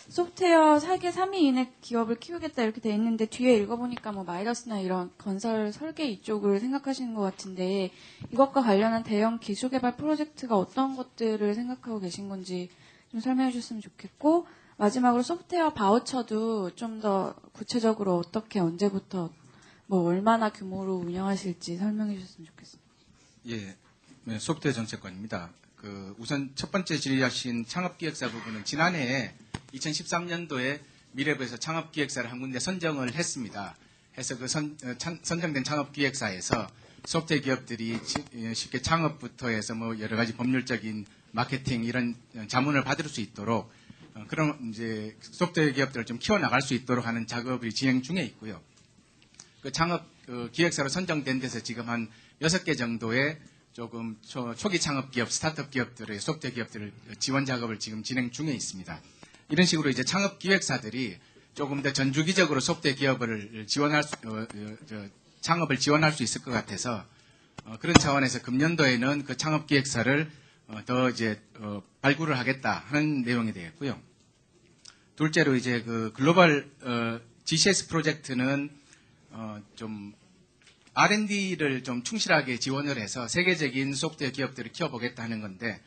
소프트웨어 4개 3위 이내 기업을 키우겠다 이렇게 돼 있는데 뒤에 읽어보니까 뭐 마이더스나 이런 건설 설계 이쪽을 생각하시는 것 같은데 이것과 관련한 대형 기술개발 프로젝트가 어떤 것들을 생각하고 계신 건지 좀 설명해 주셨으면 좋겠고 마지막으로 소프트웨어 바우처도 좀 더 구체적으로 어떻게 언제부터 뭐 얼마나 규모로 운영하실지 설명해 주셨으면 좋겠습니다. 네, 소프트웨어 정책관입니다. 우선 첫 번째 질의하신 창업기획사 부분은 지난해 2013년도에 미래부에서 창업기획사를 한 군데 선정을 했습니다. 해서 선정된 창업기획사에서 소프트웨어 기업들이 쉽게 창업부터 해서 뭐 여러 가지 법률적인 마케팅 이런 자문을 받을 수 있도록 그런 이제 소프트웨어 기업들을 좀 키워나갈 수 있도록 하는 작업이 진행 중에 있고요. 창업 기획사로 선정된 데서 지금 한 6개 정도의 조금 초기 창업 기업, 스타트업 기업들의 소프트웨어 기업들을 지원 작업을 지금 진행 중에 있습니다. 이런 식으로 이제 창업 기획사들이 조금 더 전주기적으로 소프트웨어 기업을 창업을 지원할 수 있을 것 같아서 그런 차원에서 금년도에는 그 창업 기획사를 더 이제 발굴을 하겠다 하는 내용이 되겠고요. 둘째로 이제 글로벌 GCS 프로젝트는 좀 R&D를 좀 충실하게 지원을 해서 세계적인 소프트웨어 기업들을 키워보겠다 하는 건데,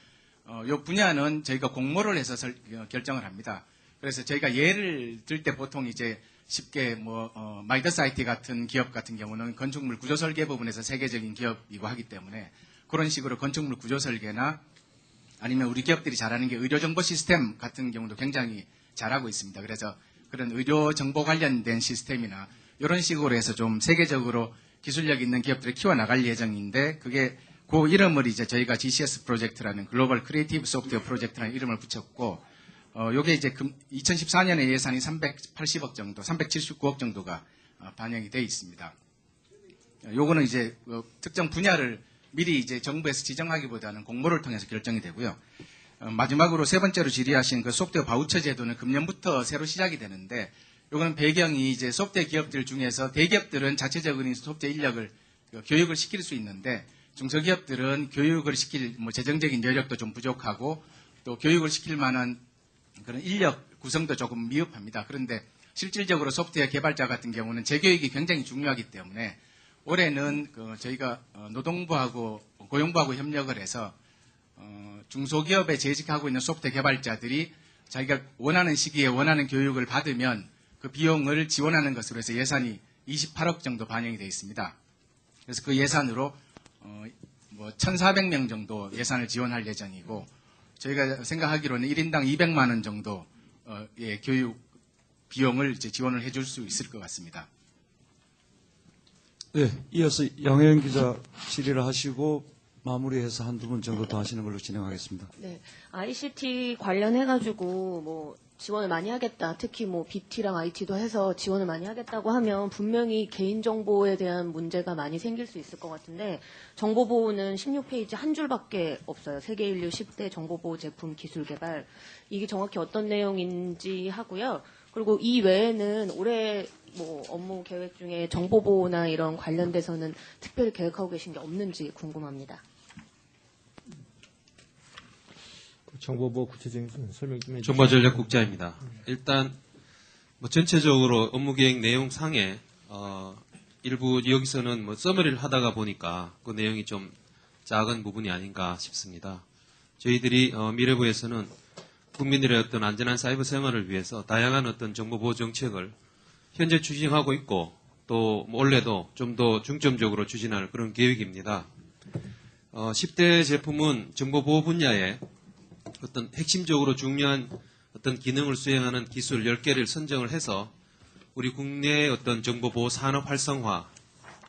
이 분야는 저희가 공모를 해서 결정을 합니다. 그래서 저희가 예를 들 때 보통 이제 쉽게 마이더스 IT 같은 기업 같은 경우는 건축물 구조 설계 부분에서 세계적인 기업이고 하기 때문에 그런 식으로 건축물 구조 설계나 아니면 우리 기업들이 잘하는 게 의료 정보 시스템 같은 경우도 굉장히 잘하고 있습니다. 그래서 그런 의료 정보 관련된 시스템이나 이런 식으로 해서 좀 세계적으로 기술력 있는 기업들을 키워나갈 예정인데 그 이름을 이제 저희가 GCS 프로젝트라는 글로벌 크리에이티브 소프트웨어 프로젝트라는 이름을 붙였고 요게 이제 2014년에 예산이 380억 정도, 379억 정도가 반영이 되어 있습니다. 요거는 이제 특정 분야를 미리 이제 정부에서 지정하기보다는 공모를 통해서 결정이 되고요. 마지막으로 세 번째로 질의하신 그 소프트웨어 바우처 제도는 금년부터 새로 시작이 되는데 요거는 배경이 이제 소프트웨어 기업들 중에서 대기업들은 자체적인 소프트웨어 인력을 교육을 시킬 수 있는데 중소기업들은 교육을 시킬 재정적인 여력도 좀 부족하고 또 교육을 시킬 만한 그런 인력 구성도 조금 미흡합니다. 그런데 실질적으로 소프트웨어 개발자 같은 경우는 재교육이 굉장히 중요하기 때문에 올해는 저희가 노동부하고 고용부하고 협력을 해서 중소기업에 재직하고 있는 소프트웨어 개발자들이 자기가 원하는 시기에 원하는 교육을 받으면 그 비용을 지원하는 것으로 해서 예산이 28억 정도 반영이 되어 있습니다. 그래서 그 예산으로 1,400명 정도 예산을 지원할 예정이고 저희가 생각하기로는 1인당 200만 원 정도 의 교육 비용을 이제 지원을 해줄 수 있을 것 같습니다. 네, 이어서 양혜연 기자 질의를 하시고 마무리해서 한두 분 정도 더 하시는 걸로 진행하겠습니다. 네, ICT 관련해가지고 지원을 많이 하겠다. 특히 BT랑 IT도 해서 지원을 많이 하겠다고 하면 분명히 개인정보에 대한 문제가 많이 생길 수 있을 것 같은데 정보보호는 16페이지 한 줄밖에 없어요. 세계인류 10대 정보보호 제품 기술 개발. 이게 정확히 어떤 내용인지 하고요. 그리고 이 외에는 올해 업무 계획 중에 정보보호나 이런 관련돼서는 특별히 계획하고 계신 게 없는지 궁금합니다. 정보보호 구체적인 설명 좀 해주시죠. 정보전략국장입니다. 일단 뭐 전체적으로 업무계획 내용상에 일부 여기서는 뭐 서머리를 하다가 보니까 그 내용이 좀 작은 부분이 아닌가 싶습니다. 저희들이 미래부에서는 국민들의 어떤 안전한 사이버 생활을 위해서 다양한 어떤 정보보호 정책을 현재 추진하고 있고 또 올해도 좀 더 중점적으로 추진할 그런 계획입니다. 10대 제품은 정보보호 분야에 어떤 핵심적으로 중요한 어떤 기능을 수행하는 기술 10개를 선정을 해서 우리 국내의 어떤 정보보호 산업 활성화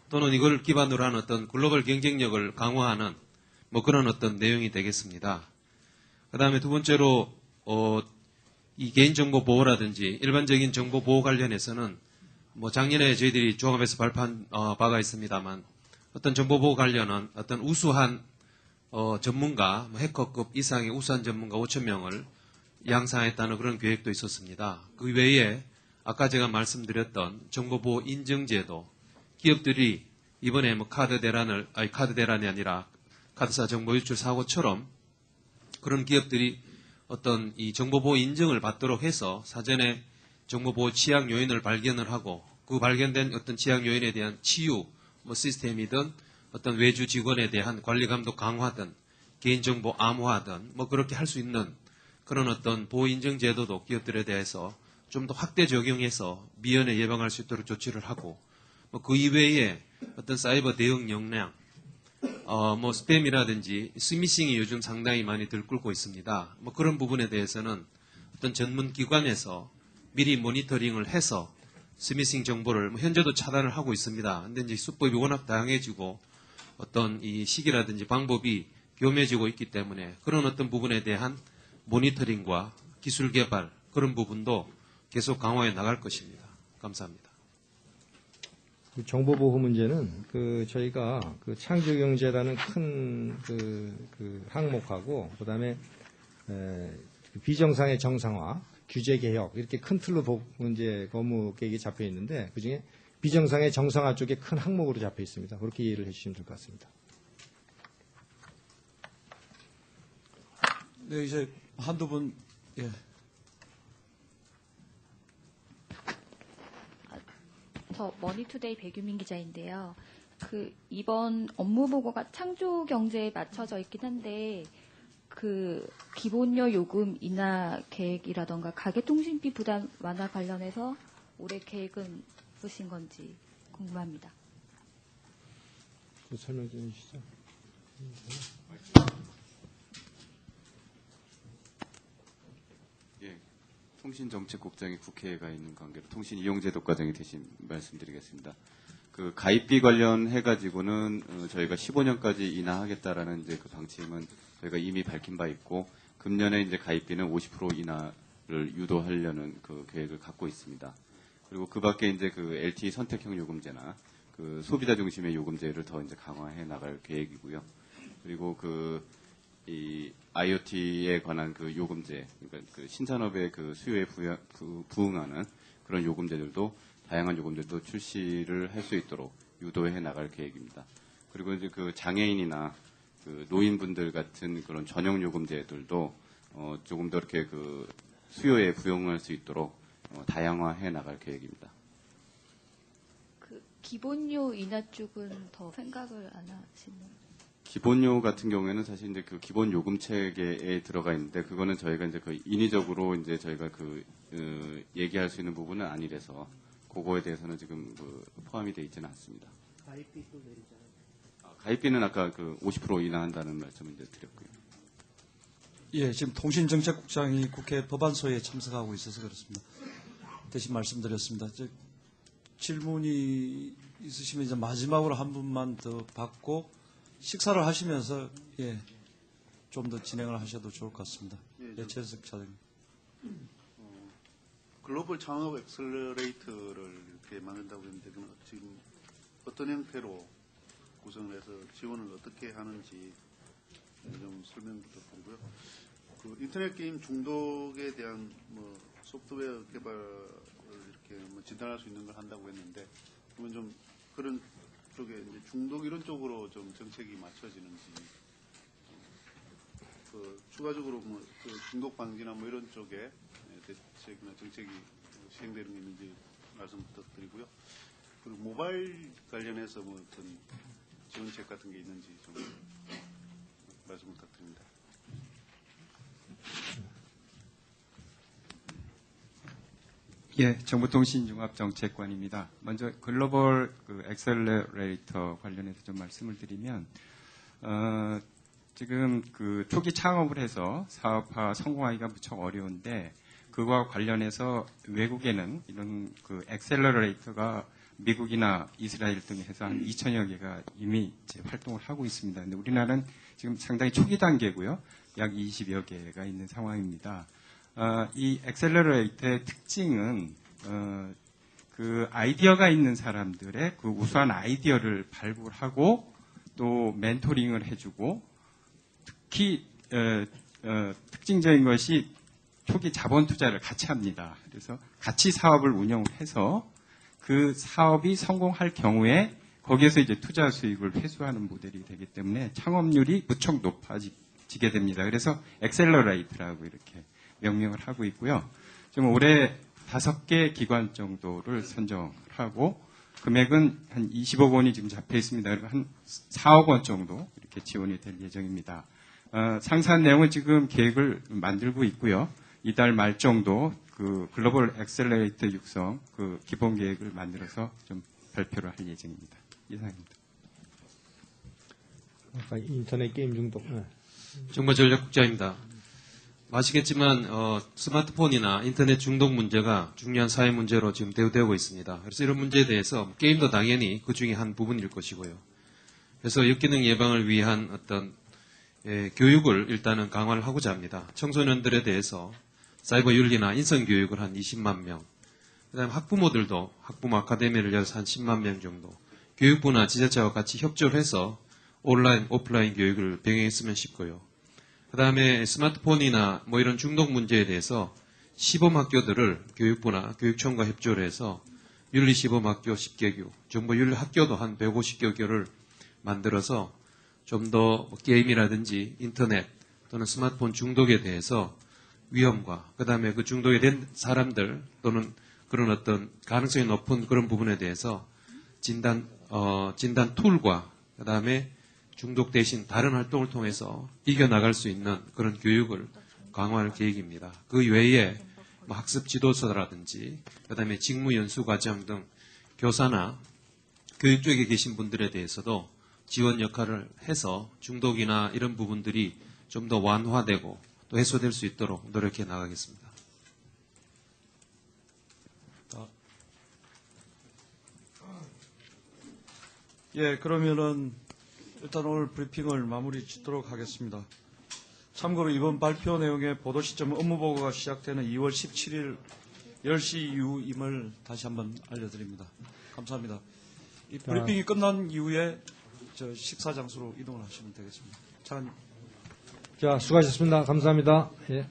또는 이걸 기반으로 하는 어떤 글로벌 경쟁력을 강화하는 뭐 그런 어떤 내용이 되겠습니다. 그 다음에 두 번째로 이 개인정보 보호라든지 일반적인 정보 보호 관련해서는 뭐 작년에 저희들이 종합에서 발표한 바가 있습니다만 어떤 정보 보호 관련은 어떤 우수한 전문가, 뭐 해커급 이상의 우수한 전문가 5,000명을 양성했다는 그런 계획도 있었습니다. 그 외에 아까 제가 말씀드렸던 정보보호 인증제도, 기업들이 이번에 뭐 카드 대란이 아니라 카드사 정보 유출 사고처럼 그런 기업들이 어떤 이 정보보호 인증을 받도록 해서 사전에 정보보호 취약 요인을 발견을 하고 그 발견된 어떤 취약 요인에 대한 치유, 뭐 시스템이든 어떤 외주 직원에 대한 관리 감독 강화든 개인정보 암호화든 뭐 그렇게 할 수 있는 그런 어떤 보호 인증 제도도 기업들에 대해서 좀 더 확대 적용해서 미연에 예방할 수 있도록 조치를 하고 뭐 그 이외에 어떤 사이버 대응 역량, 뭐 스팸이라든지 스미싱이 요즘 상당히 많이 들끓고 있습니다. 뭐 그런 부분에 대해서는 어떤 전문 기관에서 미리 모니터링을 해서 스미싱 정보를 뭐 현재도 차단을 하고 있습니다. 근데 이제 수법이 워낙 다양해지고 어떤 이 시기라든지 방법이 교묘해지고 있기 때문에 그런 어떤 부분에 대한 모니터링과 기술 개발 그런 부분도 계속 강화해 나갈 것입니다. 감사합니다. 정보보호 문제는 저희가 창조경제라는 큰 항목하고 그다음에 비정상의 정상화, 규제 개혁 이렇게 큰 틀로 이제 업무 계획이 잡혀 있는데 그 중에 비정상의 정상화 쪽에 큰 항목으로 잡혀 있습니다. 그렇게 이해를 해주시면 될 것 같습니다. 네, 이제 한두 분, 예. 저 머니투데이 배규민 기자인데요. 이번 업무 보고가 창조 경제에 맞춰져 있긴 한데 기본료 요금 인하 계획이라던가 가계통신비 부담 완화 관련해서 올해 계획은 무엇인 건지 궁금합니다. 설명 좀 해주시죠. 예, 통신정책국장이 국회에 가 있는 관계로 통신이용제도 과장이 대신 말씀드리겠습니다. 가입비 관련해가지고는 저희가 15년까지 인하하겠다라는 이제 그 방침은 저희가 이미 밝힌 바 있고 금년에 이제 가입비는 50% 인하를 유도하려는 그 계획을 갖고 있습니다. 그리고 그 밖에 이제 LTE 선택형 요금제나 소비자 중심의 요금제를 더 이제 강화해 나갈 계획이고요. 그리고 이 IoT에 관한 요금제, 그러니까 신산업의 수요에 부응하는 그런 요금제들도 다양한 요금제도 출시를 할 수 있도록 유도해 나갈 계획입니다. 그리고 이제 장애인이나 노인분들 같은 그런 전용 요금제들도 조금 더 이렇게 수요에 부응할 수 있도록 다양화해 나갈 계획입니다. 기본료 인하 쪽은 더 생각을 안 하시나요? 기본료 같은 경우에는 사실 이제 기본 요금 체계에 들어가 있는데 그거는 저희가 이제 인위적으로 이제 저희가 얘기할 수 있는 부분은 아니라서 그거에 대해서는 지금 포함이 되어 있지는 않습니다. 가입비도 내리잖아요. 가입비는 아까 50% 인하한다는 말씀을 이제 드렸고요. 예, 지금 통신정책국장이 국회 법안소에 참석하고 있어서 그렇습니다. 대신 말씀드렸습니다. 질문이 있으시면 이제 마지막으로 한 분만 더 받고 식사를 하시면서 좀 더 진행을 하셔도 좋을 것 같습니다. 예, 최석 차장님. 글로벌 창업 엑셀러레이터를 이렇게 만든다고 했는데 지금 어떤 형태로 구성을 해서 지원을 어떻게 하는지 좀 설명 부탁드리고요. 인터넷 게임 중독에 대한 소프트웨어 개발을 이렇게 진단할 수 있는 걸 한다고 했는데 그러면 좀 그런 쪽에 이제 중독 이런 쪽으로 좀 정책이 맞춰지는지 그 추가적으로 그 중독 방지나 이런 쪽에 대책이나 정책이 시행되는 게 있는지 말씀 부탁드리고요. 그리고 모바일 관련해서 어떤 지원책 같은 게 있는지 좀 말씀 부탁드립니다. 예, 정보통신융합정책관입니다. 먼저 글로벌 엑셀러레이터 관련해서 좀 말씀을 드리면, 지금 초기 창업을 해서 사업화 성공하기가 무척 어려운데, 그와 관련해서 외국에는 이런 엑셀러레이터가 미국이나 이스라엘 등에서 한 2천여 개가 이미 이제 활동을 하고 있습니다. 근데 우리나라는 지금 상당히 초기 단계고요. 약 20여 개가 있는 상황입니다. 이 엑셀러레이터의 특징은 그 아이디어가 있는 사람들의 그 우수한 아이디어를 발굴하고 또 멘토링을 해주고 특히 특징적인 것이 초기 자본 투자를 같이 합니다. 그래서 같이 사업을 운영해서 그 사업이 성공할 경우에 거기에서 이제 투자 수익을 회수하는 모델이 되기 때문에 창업률이 무척 높아지게 됩니다. 그래서 엑셀러레이터라고 이렇게 명명을 하고 있고요. 지금 올해 5개 기관 정도를 선정하고 금액은 한 20억 원이 지금 잡혀 있습니다. 그리고 한 4억 원 정도 이렇게 지원이 될 예정입니다. 상세한 내용은 지금 계획을 만들고 있고요. 이달 말 정도 그 글로벌 엑셀러레이터 육성 그 기본 계획을 만들어서 좀 발표를 할 예정입니다. 이상입니다. 아까 인터넷 게임 중독. 정보전략국장입니다. 아시겠지만 스마트폰이나 인터넷 중독 문제가 중요한 사회 문제로 지금 대두되고 있습니다. 그래서 이런 문제에 대해서 게임도 당연히 그 중에 한 부분일 것이고요. 그래서 역기능 예방을 위한 어떤 교육을 일단은 강화를 하고자 합니다. 청소년들에 대해서 사이버 윤리나 인성 교육을 한 20만 명, 그다음에 학부모들도 학부모 아카데미를 열어서 한 10만 명 정도, 교육부나 지자체와 같이 협조를 해서 온라인, 오프라인 교육을 병행했으면 싶고요. 그다음에 스마트폰이나 이런 중독 문제에 대해서 시범학교들을 교육부나 교육청과 협조를 해서 윤리시범학교 10개교, 정보윤리학교도 한 150개교를 만들어서 좀 더 게임이라든지 인터넷 또는 스마트폰 중독에 대해서 위험과 그다음에 그 중독이 된 사람들 또는 그런 어떤 가능성이 높은 그런 부분에 대해서 진단 툴과 그다음에 중독 대신 다른 활동을 통해서 이겨나갈 수 있는 그런 교육을 강화할 계획입니다. 그 외에 학습 지도서라든지 그다음에 직무 연수 과정 등 교사나 교육 쪽에 계신 분들에 대해서도 지원 역할을 해서 중독이나 이런 부분들이 좀 더 완화되고 또 해소될 수 있도록 노력해 나가겠습니다. 예, 그러면은 일단 오늘 브리핑을 마무리 짓도록 하겠습니다. 참고로 이번 발표 내용의 보도 시점 업무보고가 시작되는 2월 17일 10시 이후임을 다시 한번 알려드립니다. 감사합니다. 이 브리핑이 끝난 이후에 식사 장소로 이동을 하시면 되겠습니다. 자, 수고하셨습니다. 감사합니다. 예.